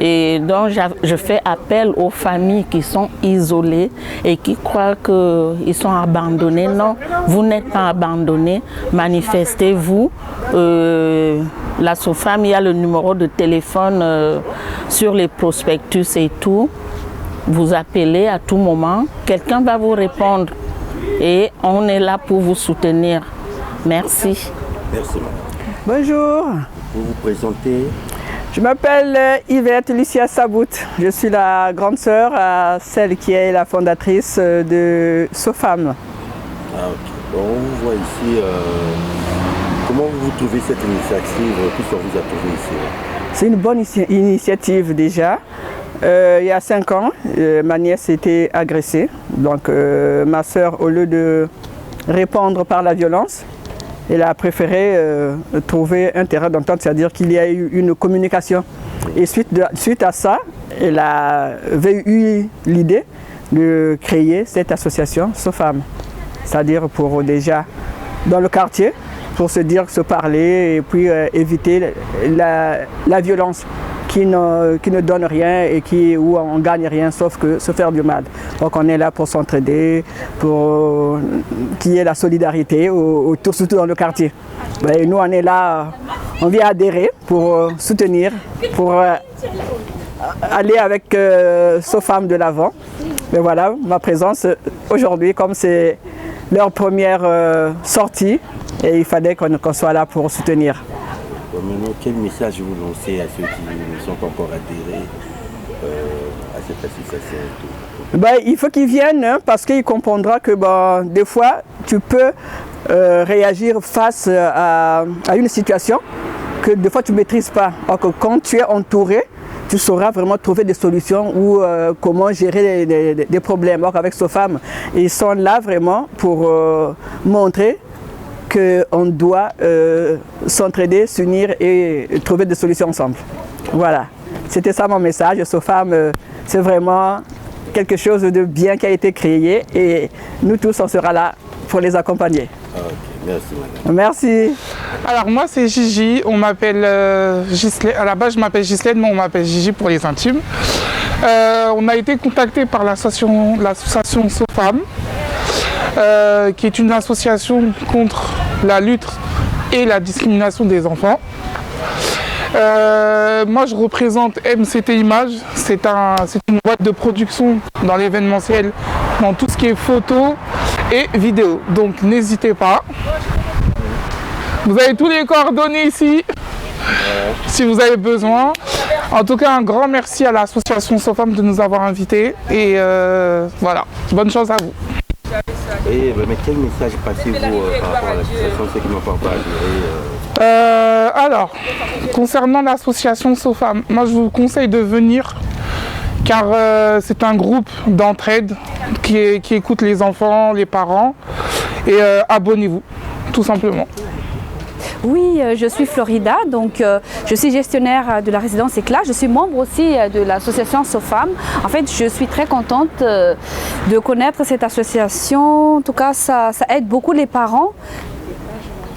Et donc, je fais appel aux familles qui sont isolées et qui croient qu'ils sont abandonnés. Non, vous n'êtes pas abandonnés. Manifestez-vous. La SOFAM, il y a le numéro de téléphone sur les prospectus et tout. Vous appelez à tout moment. Quelqu'un va vous répondre. Et on est là pour vous soutenir. Merci. Merci, madame. Bonjour. Vous vous présentez? Je m'appelle Yvette Lucia Sabout. Je suis la grande sœur à celle qui est la fondatrice de SOFAM. Ah, ok. Bon, on vous voit ici. Comment vous trouvez cette initiative? Qu'est-ce qu'on vous a trouvé ici? C'est une bonne initiative déjà. Il y a 5 ans, ma nièce était agressée. Donc ma sœur, au lieu de répondre par la violence, elle a préféré trouver un terrain d'entente, c'est-à-dire qu'il y a eu une communication. Et suite à ça, elle avait eu l'idée de créer cette association SOFAM. C'est-à-dire pour déjà, dans le quartier, pour se dire, se parler et puis éviter la violence qui ne donne rien et où on ne gagne rien sauf que se faire du mal. Donc on est là pour s'entraider, pour qu'il y ait la solidarité, surtout dans le quartier. Et nous on est là, on vient adhérer pour soutenir, pour aller avec SOFAM de l'avant. Mais voilà, ma présence aujourd'hui, comme c'est leur première sortie, et il fallait qu'on soit là pour soutenir. Maintenant, quel message vous lancez à ceux qui ne sont pas encore adhérés à cette association? Il faut qu'ils viennent parce qu'ils comprendront que des fois, tu peux réagir face à une situation que des fois tu ne maîtrises pas. Alors que quand tu es entouré, tu sauras vraiment trouver des solutions ou comment gérer des problèmes. Alors qu'avec SOFAM, ils sont là vraiment pour montrer qu'on doit s'entraider, s'unir et trouver des solutions ensemble. Voilà, c'était ça mon message. SOFAM, c'est vraiment quelque chose de bien qui a été créé et nous tous, on sera là pour les accompagner. Okay, merci, madame. Merci. Alors moi c'est Gigi, on m'appelle Ghislaine, à la base je m'appelle Ghislaine, mais on m'appelle Gigi pour les intimes. On a été contacté par l'association SOFAM. Qui est une association contre la lutte et la discrimination des enfants. Moi je représente MCT Images, c'est une boîte de production dans l'événementiel, dans tout ce qui est photo et vidéo. Donc n'hésitez pas. Vous avez tous les coordonnées ici, si vous avez besoin. En tout cas, un grand merci à l'association SOFAM de nous avoir invités. Et voilà, bonne chance à vous. Et mais quel message passez-vous par rapport à l'association, ceux qui n'ont pas encore adhéré Alors, concernant l'association SOFAM, moi je vous conseille de venir car c'est un groupe d'entraide qui écoute les enfants, les parents et abonnez-vous, tout simplement. Oui, je suis Florida, donc je suis gestionnaire de la résidence Éclat. Je suis membre aussi de l'association SOFAM. En fait, je suis très contente de connaître cette association. En tout cas, ça aide beaucoup les parents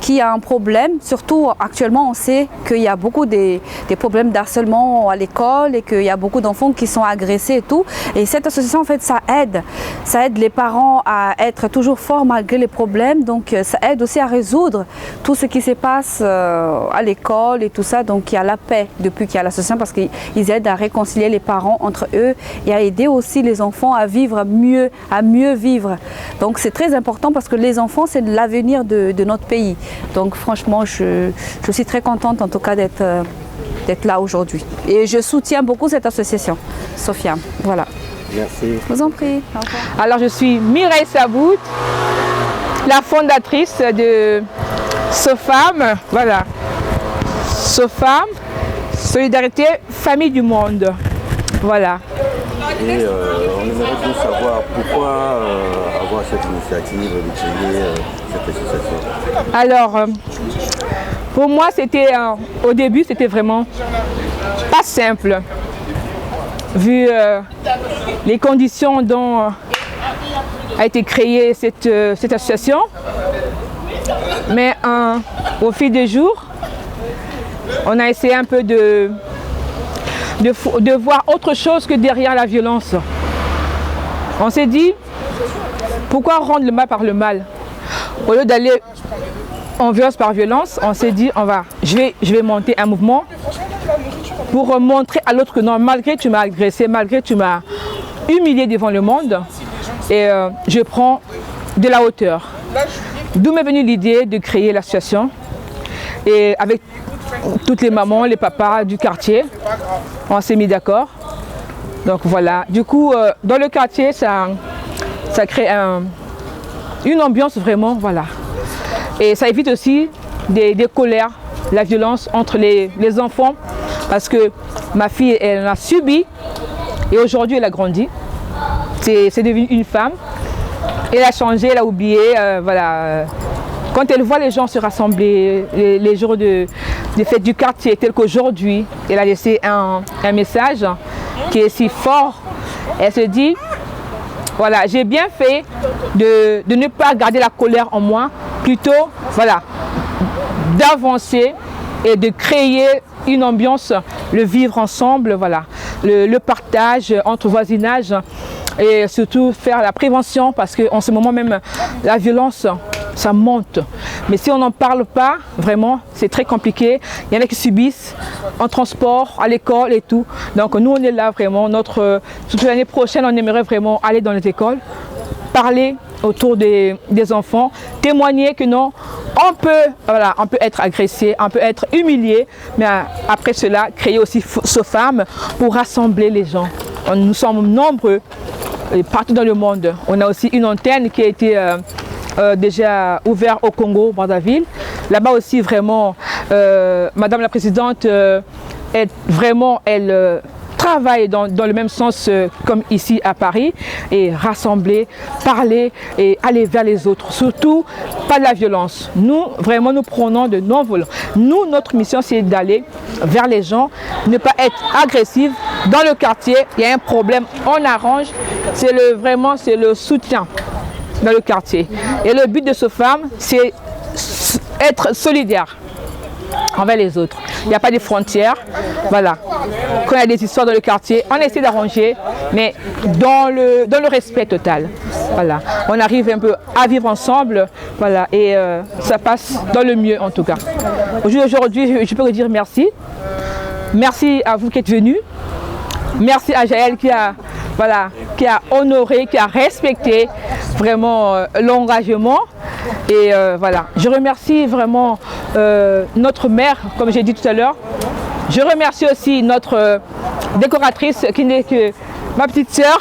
qui a un problème. Surtout actuellement, on sait qu'il y a beaucoup des problèmes d'harcèlement à l'école et qu'il y a beaucoup d'enfants qui sont agressés et tout. Et cette association, en fait, ça aide les parents à être toujours forts malgré les problèmes. Donc, ça aide aussi à résoudre tout ce qui se passe à l'école et tout ça. Donc, il y a la paix depuis qu'il y a l'association parce qu'ils aident à réconcilier les parents entre eux et à aider aussi les enfants à vivre mieux, à mieux vivre. Donc, c'est très important parce que les enfants, c'est l'avenir de notre pays. Donc franchement, je suis très contente en tout cas d'être là aujourd'hui. Et je soutiens beaucoup cette association, SOFAM. Voilà. Merci. Je vous en prie. Au revoir. Alors je suis Mireille Sabout, la fondatrice de SOFAM. Voilà. SOFAM, Solidarité, Famille du Monde. Voilà. Et on aimerait bien savoir pourquoi avoir cette initiative de créer cette association. Alors, pour moi, c'était au début, c'était vraiment pas simple, vu les conditions dont a été créée cette association. Mais au fil des jours, on a essayé un peu de de voir autre chose que derrière la violence. On s'est dit, pourquoi rendre le mal par le mal? Au lieu d'aller en violence par violence, on s'est dit, je vais monter un mouvement pour montrer à l'autre que non, malgré que tu m'as agressé, malgré que tu m'as humilié devant le monde, et je prends de la hauteur. D'où m'est venue l'idée de créer l'association. Et avec toutes les mamans, les papas du quartier, on s'est mis d'accord. Donc voilà, du coup, dans le quartier, ça crée une ambiance vraiment, voilà. Et ça évite aussi des colères, la violence entre les enfants, parce que ma fille, elle a subi, et aujourd'hui, elle a grandi. C'est devenu une femme. Elle a changé, elle a oublié, voilà. Quand elle voit les gens se rassembler, les jours des fêtes du quartier, tel qu'aujourd'hui, elle a laissé un message qui est si fort. Elle se dit, voilà, j'ai bien fait de ne pas garder la colère en moi, plutôt, voilà, d'avancer et de créer une ambiance, le vivre ensemble, voilà, le partage entre voisinage et surtout faire la prévention parce qu'en ce moment même, la violence, ça monte. Mais si on n'en parle pas, vraiment, c'est très compliqué. Il y en a qui subissent en transport, à l'école et tout. Donc nous, on est là vraiment. Surtout l'année prochaine, on aimerait vraiment aller dans les écoles, parler autour des enfants, témoigner que non, on peut être agressé, on peut être humilié, mais après cela, créer aussi SOFAM pour rassembler les gens. Nous sommes nombreux partout dans le monde. On a aussi une antenne qui a été déjà ouverte au Congo, Brazzaville. Là-bas aussi, vraiment, Madame la Présidente, elle travaille dans le même sens comme ici à Paris, et rassembler, parler et aller vers les autres. Surtout, pas de la violence. Nous, vraiment, nous prenons de non-violence. Nous, notre mission, c'est d'aller vers les gens, ne pas être agressif. Dans le quartier, il y a un problème, on arrange. C'est le soutien dans le quartier. Et le but de SOFAM, c'est être solidaire envers les autres. Il n'y a pas de frontières. Voilà. Quand il y a des histoires dans le quartier, on essaie d'arranger, mais dans le respect total. Voilà. On arrive un peu à vivre ensemble, voilà, et ça passe dans le mieux en tout cas. Aujourd'hui, je peux vous dire merci. Merci à vous qui êtes venus. Merci à Jaël qui a honoré, qui a respecté vraiment l'engagement. Et voilà, je remercie vraiment notre mère, comme j'ai dit tout à l'heure. Je remercie aussi notre décoratrice qui n'est que ma petite sœur,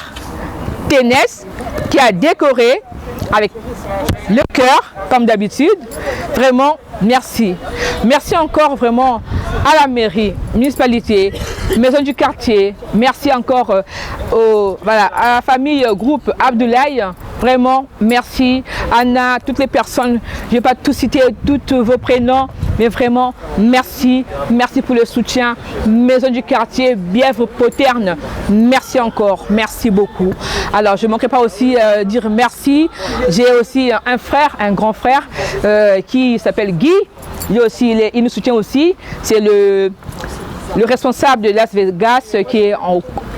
Ténès, qui a décoré avec le cœur, comme d'habitude. Vraiment, merci. Merci encore vraiment à la mairie, municipalité, maison du quartier. Merci encore à la famille groupe Abdoulaye. Vraiment, merci. Anna, toutes les personnes, je ne vais pas tout citer, tous vos prénoms, mais vraiment, merci. Merci pour le soutien. Maison du quartier, Bièvre Poterne, merci encore. Merci beaucoup. Alors, je ne manquerai pas aussi dire merci. J'ai aussi un frère, un grand frère, qui s'appelle Guy. Lui aussi, il nous soutient aussi. C'est le responsable de Las Vegas qui est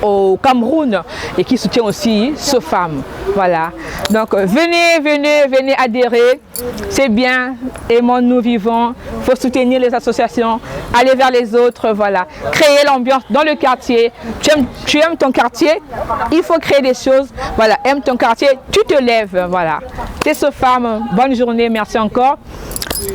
au Cameroun et qui soutient aussi SOFAM. Voilà. Donc venez adhérer. C'est bien. Aimons-nous vivants. Il faut soutenir les associations, aller vers les autres. Voilà. Créer l'ambiance dans le quartier. Tu aimes ton quartier, il faut créer des choses. Voilà. Aime ton quartier, tu te lèves. Voilà. C'est SOFAM. Bonne journée. Merci encore.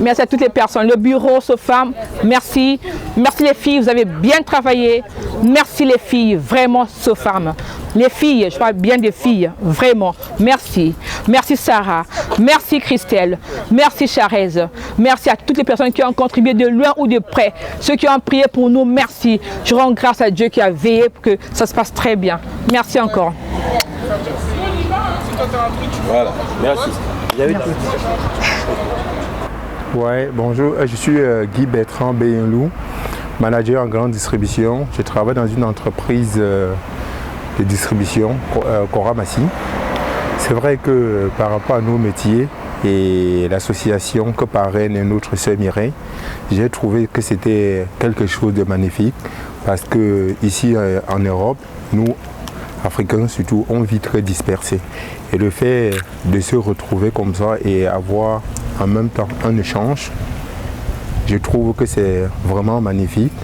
Merci à toutes les personnes. Le bureau SOFAM, merci. Merci les filles, vous avez bien travaillé. Merci les filles, vraiment SOFAM. Les filles, je parle bien des filles, vraiment. Merci. Merci Sarah. Merci Christelle. Merci Charez. Merci à toutes les personnes qui ont contribué de loin ou de près. Ceux qui ont prié pour nous, merci. Je rends grâce à Dieu qui a veillé pour que ça se passe très bien. Merci encore. Voilà, merci. Ouais, bonjour, je suis Guy Bertrand Béyenlou, manager en grande distribution. Je travaille dans une entreprise de distribution, Cora Massi. C'est vrai que par rapport à nos métiers et l'association que parraine notre sœur Mireille, j'ai trouvé que c'était quelque chose de magnifique Parce que ici en Europe, nous, Africains surtout, on vit très dispersés. Et le fait de se retrouver comme ça et avoir en même temps un échange, je trouve que c'est vraiment magnifique.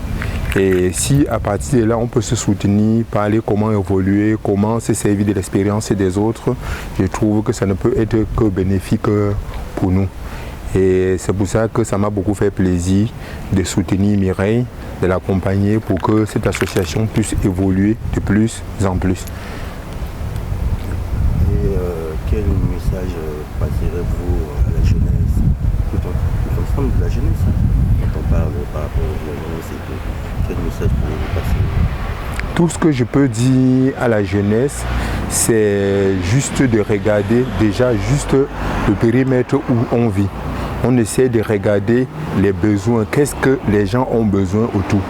Et si à partir de là, on peut se soutenir, parler comment évoluer, comment se servir de l'expérience des autres, je trouve que ça ne peut être que bénéfique pour nous. Et c'est pour ça que ça m'a beaucoup fait plaisir de soutenir Mireille, de l'accompagner pour que cette association puisse évoluer de plus en plus. Et quel message passerez-vous à la jeunesse, tout ensemble de la jeunesse, quand on parle par rapport à la jeunesse et tout, quel message pouvez-vous passer? Tout ce que je peux dire à la jeunesse, c'est juste de regarder déjà juste le périmètre où on vit. On essaie de regarder les besoins, qu'est-ce que les gens ont besoin autour.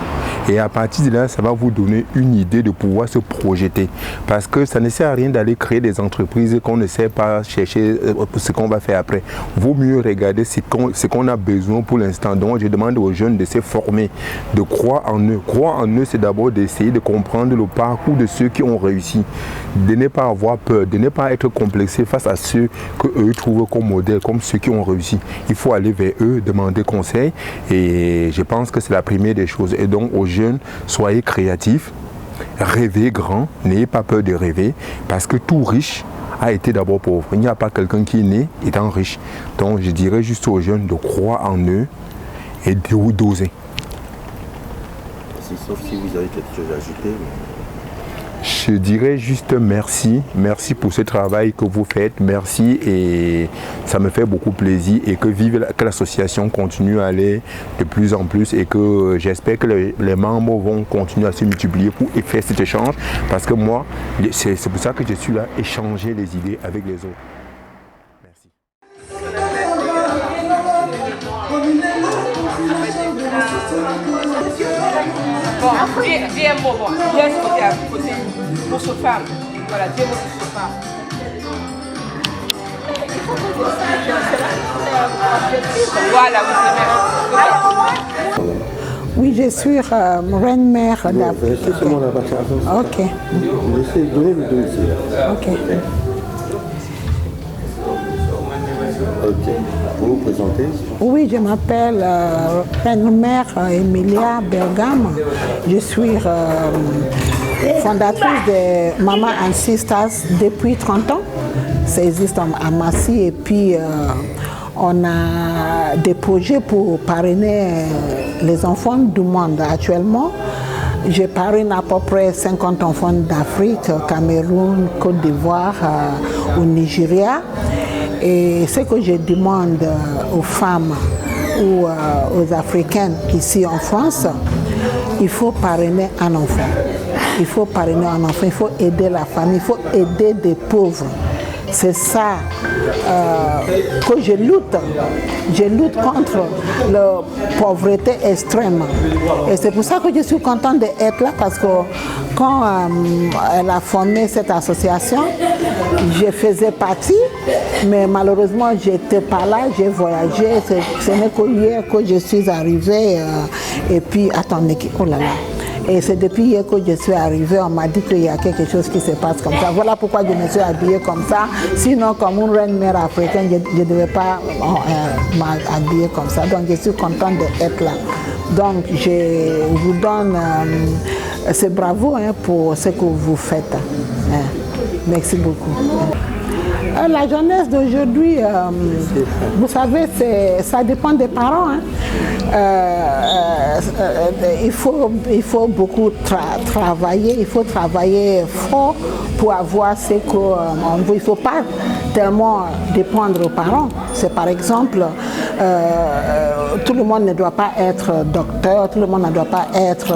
Et à partir de là, ça va vous donner une idée de pouvoir se projeter. Parce que ça ne sert à rien d'aller créer des entreprises qu'on ne sait pas chercher ce qu'on va faire après. Vaut mieux regarder ce qu'on a besoin pour l'instant. Donc je demande aux jeunes de se former, de croire en eux. Croire en eux, c'est d'abord d'essayer de comprendre le parcours de ceux qui ont réussi. De ne pas avoir peur, de ne pas être complexé face à ceux qu'eux trouvent comme modèle, comme ceux qui ont réussi. Il faut aller vers eux, demander conseil. Et je pense que c'est la première des choses. Et donc aux jeunes, soyez créatifs, rêvez grand, n'ayez pas peur de rêver, parce que tout riche a été d'abord pauvre. Il n'y a pas quelqu'un qui est né étant riche. Donc je dirais juste aux jeunes de croire en eux et d'oser. Sauf si vous avez quelque chose à ajouter. Je dirais juste merci, merci pour ce travail que vous faites, merci, et ça me fait beaucoup plaisir, et que l'association continue à aller de plus en plus, et que j'espère que les membres vont continuer à se multiplier pour faire cet échange, parce que moi, c'est pour ça que je suis là, échanger les idées avec les autres. Bon, dis un mot, viens ce côté, pour ce femme. Voilà, dis un mot pour ce femme. Voilà, oui, je suis reine mère d'Afrique. Ok. Ok. Ok. Vous vous présentez? Oui, je m'appelle reine-mère Emilia Bergam. Je suis fondatrice de Mama and Sisters depuis 30 ans. Ça existe à Massy, et puis on a des projets pour parrainer les enfants du monde. Actuellement, je parraine à peu près 50 enfants d'Afrique, Cameroun, Côte d'Ivoire, au Nigeria. Et ce que je demande aux femmes ou aux Africaines ici en France, il faut parrainer un enfant. Il faut parrainer un enfant, il faut aider la famille, il faut aider des pauvres. C'est ça que je lutte. Je lutte contre la pauvreté extrême. Et c'est pour ça que je suis contente d'être là, parce que quand elle a formé cette association, je faisais partie, mais malheureusement, je n'étais pas là, j'ai voyagé. Ce n'est que hier que je suis arrivée. Et puis, attendez, oh là là. Et c'est depuis hier que je suis arrivée, on m'a dit qu'il y a quelque chose qui se passe comme ça. Voilà pourquoi je me suis habillée comme ça. Sinon, comme une reine-mère africaine, je ne devais pas m'habiller comme ça. Donc, je suis contente d'être là. Donc, je vous donne ce bravo pour ce que vous faites. Merci beaucoup. La jeunesse d'aujourd'hui, vous savez, ça dépend des parents. Il faut beaucoup travailler, il faut travailler fort pour avoir ce qu'on veut. Il ne faut pas tellement dépendre aux parents. C'est par exemple, tout le monde ne doit pas être docteur, tout le monde ne doit pas être...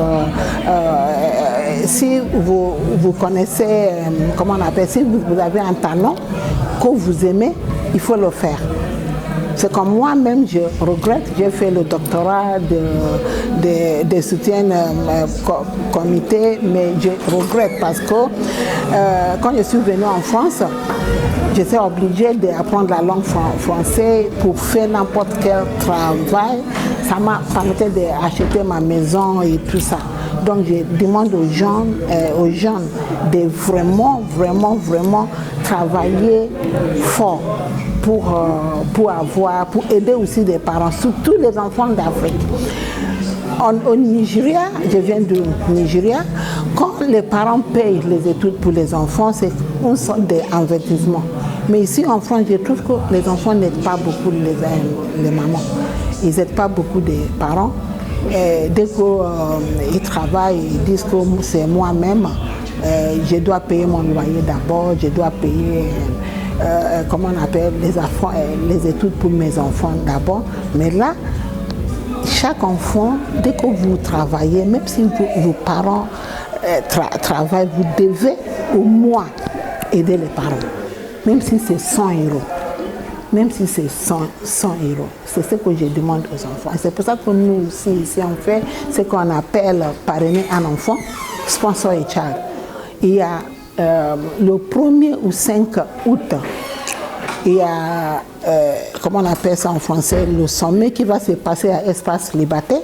si vous connaissez, comment on appelle, si vous avez un talent que vous aimez, il faut le faire. C'est comme moi-même, je regrette, j'ai fait le doctorat de soutien comité, mais je regrette parce que quand je suis venue en France, j'étais obligée d'apprendre la langue française pour faire n'importe quel travail. Ça m'a permis d'acheter ma maison et tout ça. Donc je demande aux jeunes de vraiment travailler fort pour aider aussi les parents, surtout les enfants d'Afrique. Au Nigeria, je viens du Nigeria, quand les parents payent les études pour les enfants, c'est une sorte d'investissement. Mais ici en France, je trouve que les enfants n'aident pas beaucoup les mamans. Ils n'aident pas beaucoup les parents. Et dès qu'ils travaillent, ils disent que c'est moi-même, je dois payer mon loyer d'abord, je dois payer comment on appelle les études pour mes enfants d'abord. Mais là, chaque enfant, dès que vous travaillez, même si vos parents travaillent, vous devez au moins aider les parents. Même si c'est 100 €. Même si c'est 100 €. C'est ce que je demande aux enfants. Et c'est pour ça que nous aussi, ici, on fait ce qu'on appelle parrainer un enfant, sponsor a child. Il y a le 1er ou 5 août, il y a, comment on appelle ça en français, le sommet qui va se passer à Espace Liberté.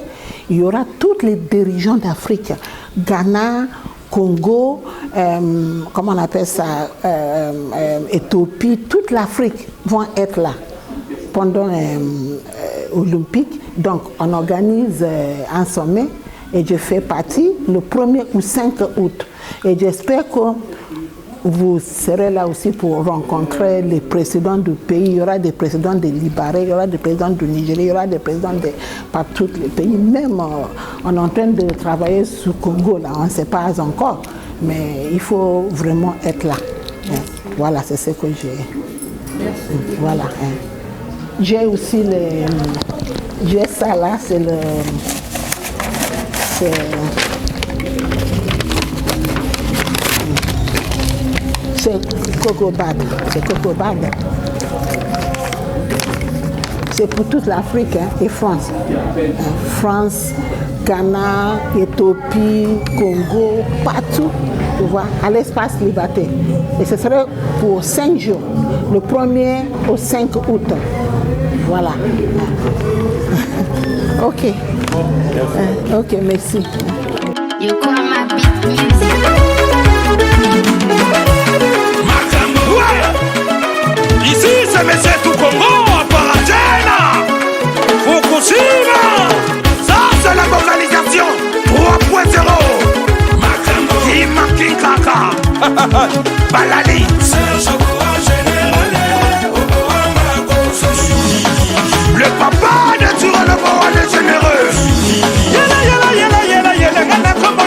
Il y aura tous les dirigeants d'Afrique, Ghana, Congo, comment on appelle ça, Éthiopie, toute l'Afrique vont être là pendant l'Olympique. Donc on organise un sommet et je fais partie le 1er ou 5 août. Et j'espère que vous serez là aussi pour rencontrer les présidents du pays. Il y aura des présidents de Libaré, il y aura des présidents du Nigeria, il y aura des présidents de partout les pays. Même on est en train de travailler sur le Congo, là, on ne sait pas encore. Mais il faut vraiment être là. Voilà, c'est ce que j'ai. Voilà. J'ai aussi j'ai ça là, c'est le. C'est Cocobad. C'est pour toute l'Afrique et France. France, Ghana, Éthiopie, Congo, partout, tu vois, à l'Espace Liberté. Et ce serait pour 5 jours, le 1er au 5 août. Voilà. Ok. Ok, merci. Ici, c'est Monsieur Tout Congo, Paragena, Fukushima. Ça, c'est la localisation 3.0. King Kaka, Balali. Le papa de Tour le roi des généreux. Papa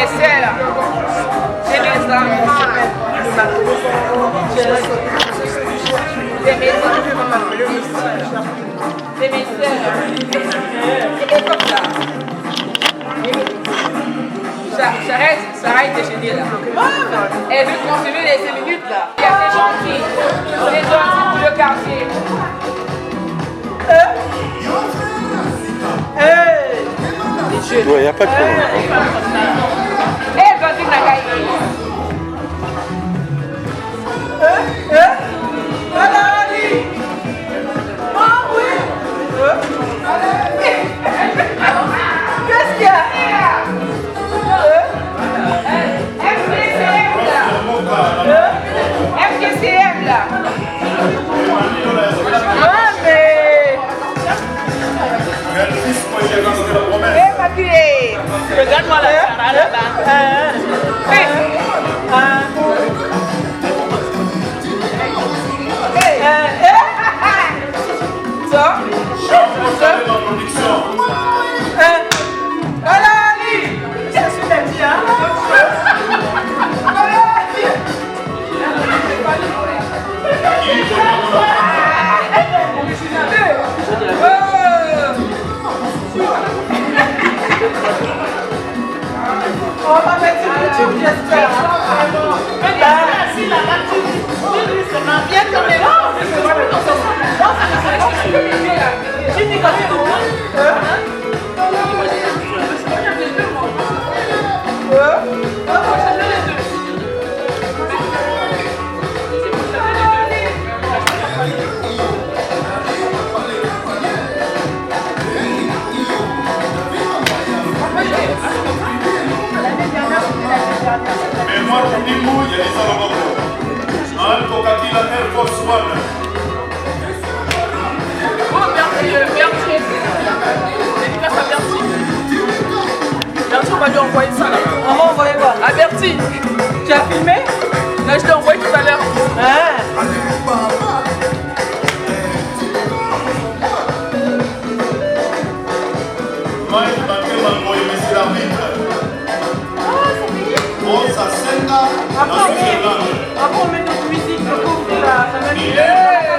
mes sœurs. J'ai des enfants. C'est mes enfants. C'est mes sœurs. C'est comme ça. Sarah est déchaînée là. Elle veut continuer les 5 minutes là. Il y a des gentils. Des gentils pour le quartier. Il n'y a pas de problème. Elle va dire la gaille. Qu'est-ce qu'il y a? FGCM là. Ah mais. Regarde-moi la Sarah là-bas. On va mettre sur YouTube, j'espère. Viens comme les gens. Tu dis quand tu Mais moi, pour dire, il y a des salabos. Un Coca-Cola Air Force One. Oh, Berthier. Dédicace à Berthier. Berthier, on va lui envoyer ça là. On va envoyer quoi? À Berthier. Tu as filmé? Là, je l'ai envoyé tout à l'heure. Moi, je m'appelle m'envoyer, monsieur l'arbitre. Bon, ça sert là. Après, on met notre musique, on ouvre la musique.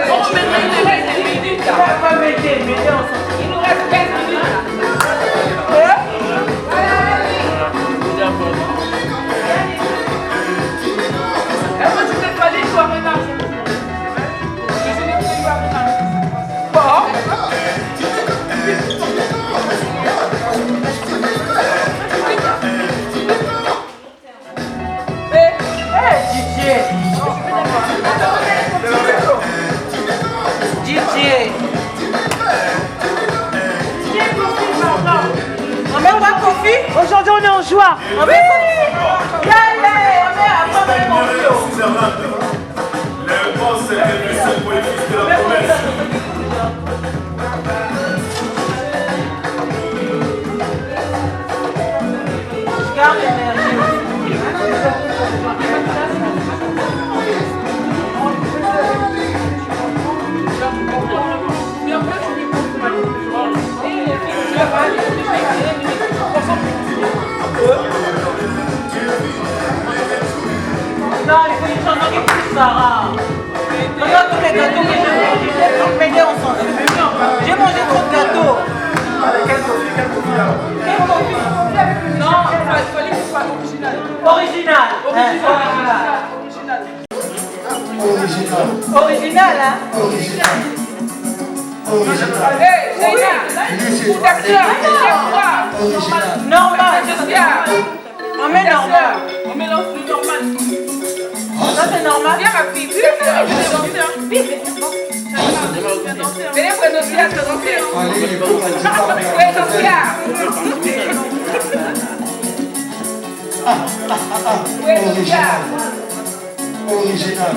On met notre musique. On va mettez ensemble. Il nous reste 15 minutes. Est-ce que tu t'es pas dit toi, Renard? Bon. Aujourd'hui, on est en joie. On met Le boss est le seul pour les fils de la promesse. Garde l'énergie. Non, il faut une chanson qui pousse Sarah. Regarde tous les gâteaux que j'ai mangés. Mais on s'en fout. J'ai mangé trop de gâteaux. Quel coffee? Non, il fallait que ce soit original. Original. Original, hein? Hey, normal, j'espère. On met normal. On mélange le normal. Ça c'est normal. Viens ma fille, viens Original. Original.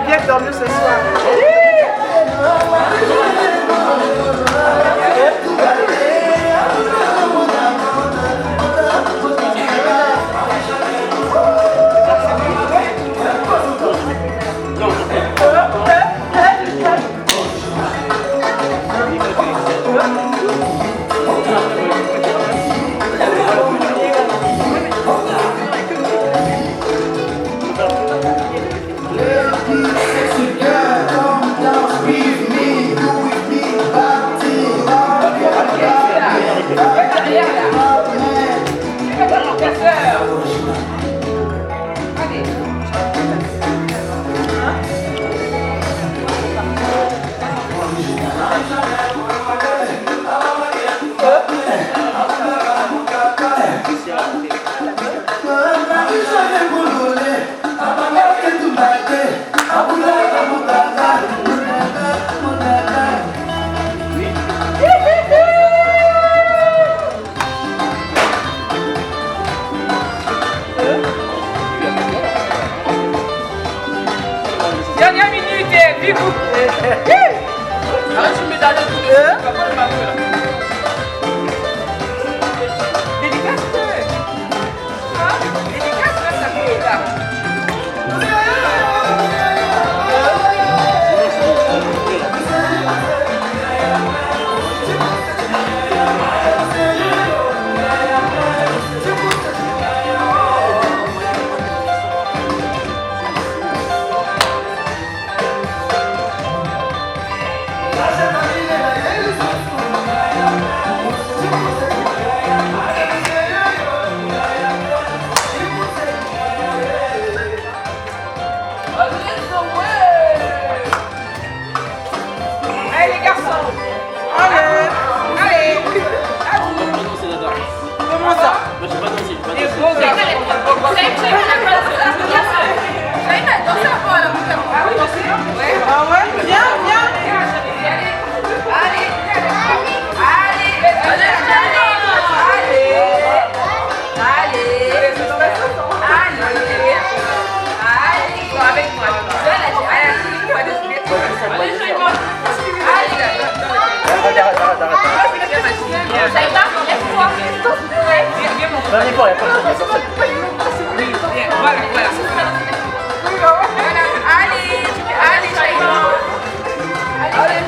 Bien dormi ce soir. Dernière minute, vite. Arrête, tu me donnes tout. Allez les garçons. Allez. Comment ça? Moi j'ai pas dansé. Les beaux garçons. Ah ouais? Viens. Allez,